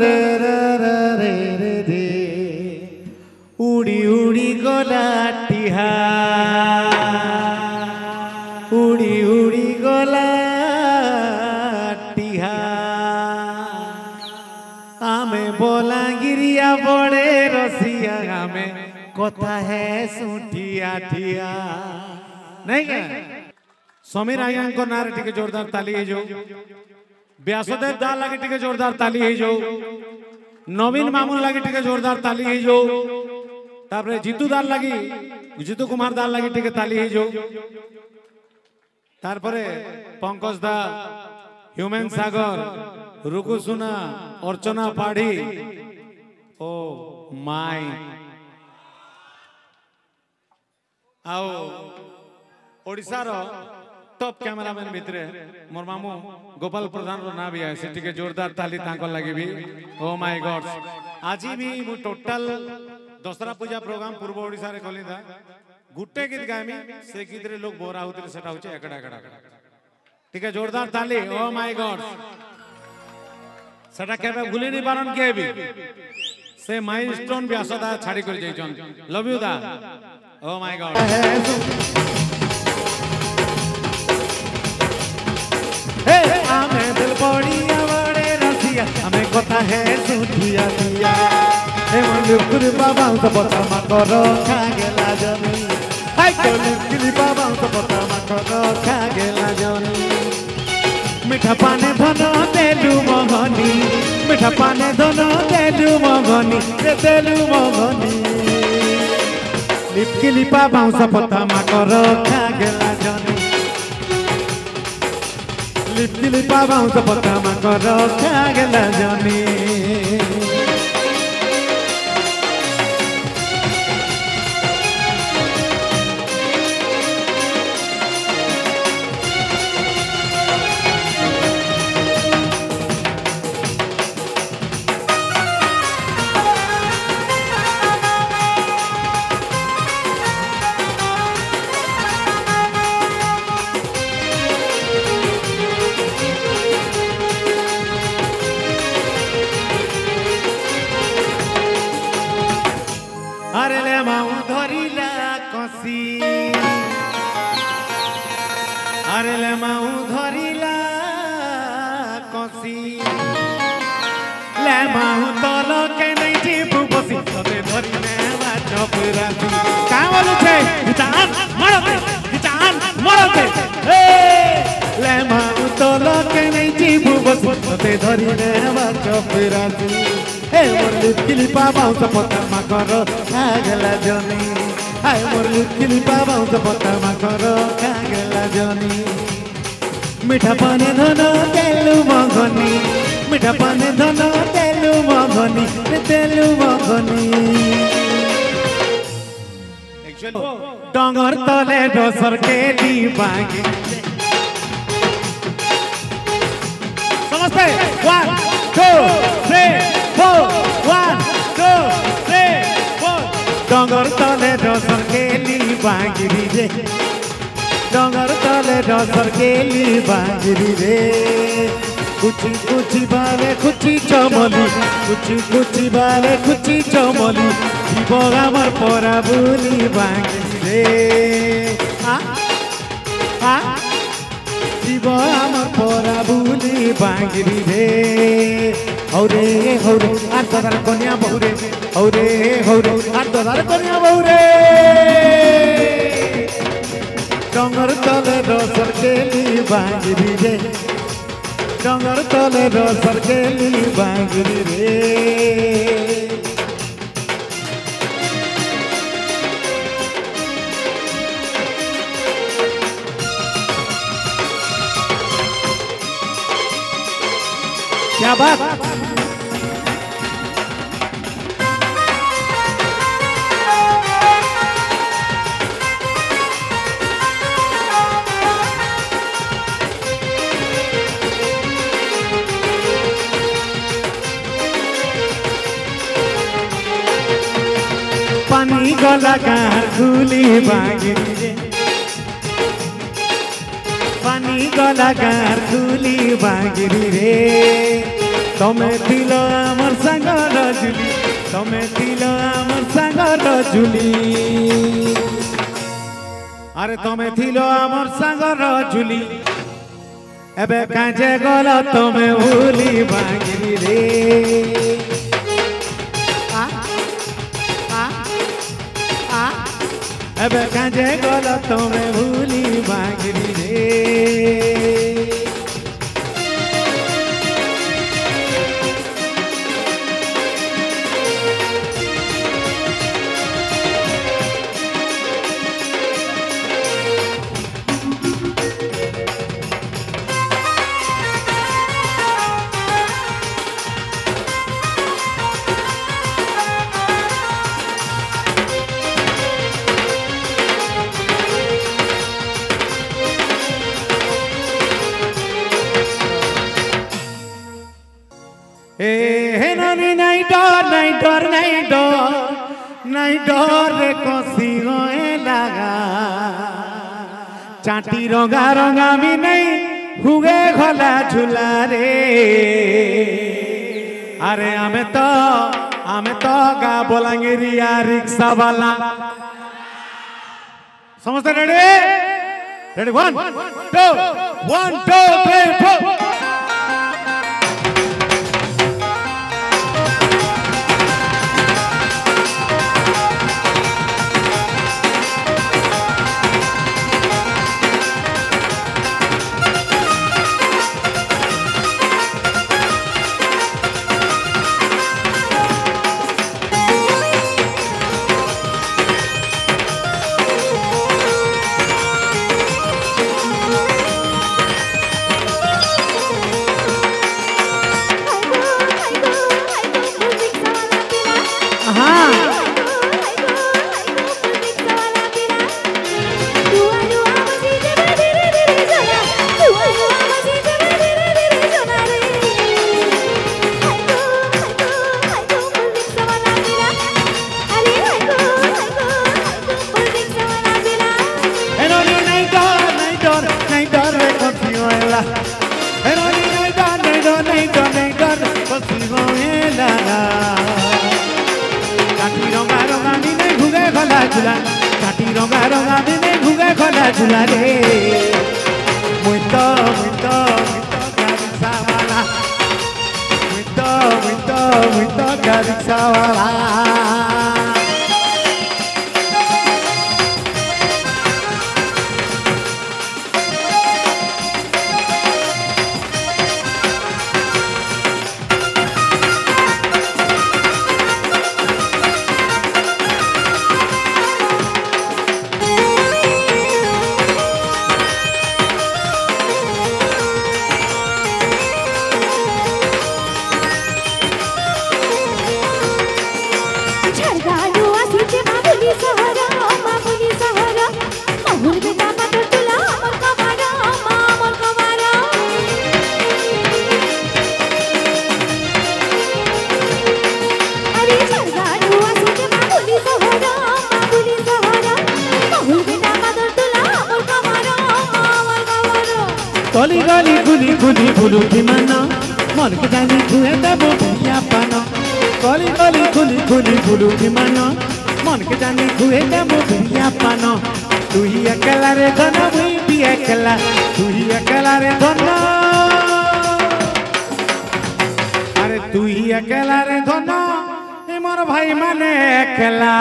रे उड़ी उड़ी गला टिहा उड़ी उड़ी गला टिहा आमे बोलागिरिया बड़े रसिया आमे कथा है सुठिया ठिया नहीं क्या समीर आज्ञा को नारे टिके जोरदार ताली है जो व्यासदेव दाल लगे टिके जोरदार ताली है जो नवीन मामून लगे टिके जोरदार ताली है जो तापरे जीतू दाल लगी जीतू कुमार दाल लगी टिके ताली है जो तारपरे पंकज दा ह्यूमन सागर रुकु सुना अर्चना पाढ़ी ओ माय आओ ओडिसा रो टॉप कैमरामैन भितरे मोर मामू गोपाल प्रधान रो ना भी है सिटी के जोरदार ताली तांको लगी भी ओ माय गॉड आज भी मु टोटल दसरा पूजा प्रोग्राम पूर्व ओडिसा रे कली था गुट्टे गीत गामी से गीत रे लोग बोरा होते सेटा होचे एकड़ा एकड़ा ठीक है जोरदार ताली ओ माय गॉड सेटा केबे भूली नहीं पारन के भी से माइलस्टोन भी आसदा छाड़ी कर जाइछन लव यू दा ओ माय गॉड हे आमे दिल बड़िया बड़े रसिया हमें कथा है सुठिया दिया हे मनुकुर बाबा तो पता मा करो खा गेला जनी हाय मनुकुर बाबा तो पता मा करो खा गेला जनी मिठा पाने धनो देलु मगनी मिठा पाने धनो देलु मगनी देलु मगनी लिपकी लिपा बाउंस पता मा करो खा गेला जनी लिपकी लिपा बाउंस पता मा करो खा गेला जनी अरे ले माऊ धरिला कसी अरे ले माऊ धरिला कसी ले माऊ तल के नहीं जीबू बसी तते धरिने चपरासी का बोलू छे गिटार मरते ए ले माऊ तल के नहीं जीबू बसी तते धरिने चपरासी हे मोर लिपकिली पाबाउ त पता मा करो खागला जनी हाय मोर लिपकिली पाबाउ त पता मा करो खागला जनी मिठा पाने धनो तेलु मगनी मिठा पाने धनो तेलु मगनी डंगर तले डसर केली बागी समझते 1 2 3 4 1 2 3 4 डंगर तले डसर केली बांगिरी रे डंगर तले डसर केली बांगिरी रे कुची कुची बाले कुची चमली कुची बाले कुची चमली जीव आमर परा बुली बांगिरी रे जीव आमर परा बुली बांगिरी रे हौरे आठ ददार कन्या बहुरे हौरे आठ ददार कन्या बहुरे डंगर तले डसर केली बांगिरी रे डंगर तले डसर केली बांगिरी रे क्या बात पानी गला कार खुली बांगिरी रे पानी गला कार खुली बांगिरी रे तमे दिल तमे थिलो आमर सांगर झुली अरे तमे थिलो आमर सांगर झुली एबे काजे गल तमे भूली बांगिरी रे एबे काजे गल तमे भूली बांगिरी रे नहीं डर रे कोसी होए लगा चाटी रंगा रंगा भी नहीं हुए घोला झूला रे अरे हमें तो गा बोलांगिरिया रिक्शा वाला समझते रेडी रेडी 1 2 3 4 काटी रंगा रंगा दिने घुगा खोला झूला रे मुई तो गारिक्सा वाला मुई तो गारिक्सा वाला गली गली गुली गुली बुलू की मना मन के जानी तुए तब भैया पाना गली गली गुली गुली बुलू की मना मन के जानी तुए तब भैया पाना तू ही अकेला रे धना मुई भी अकेला तू ही अकेला रे धना अरे तू ही अकेला रे धना ए मोर भाई माने अकेला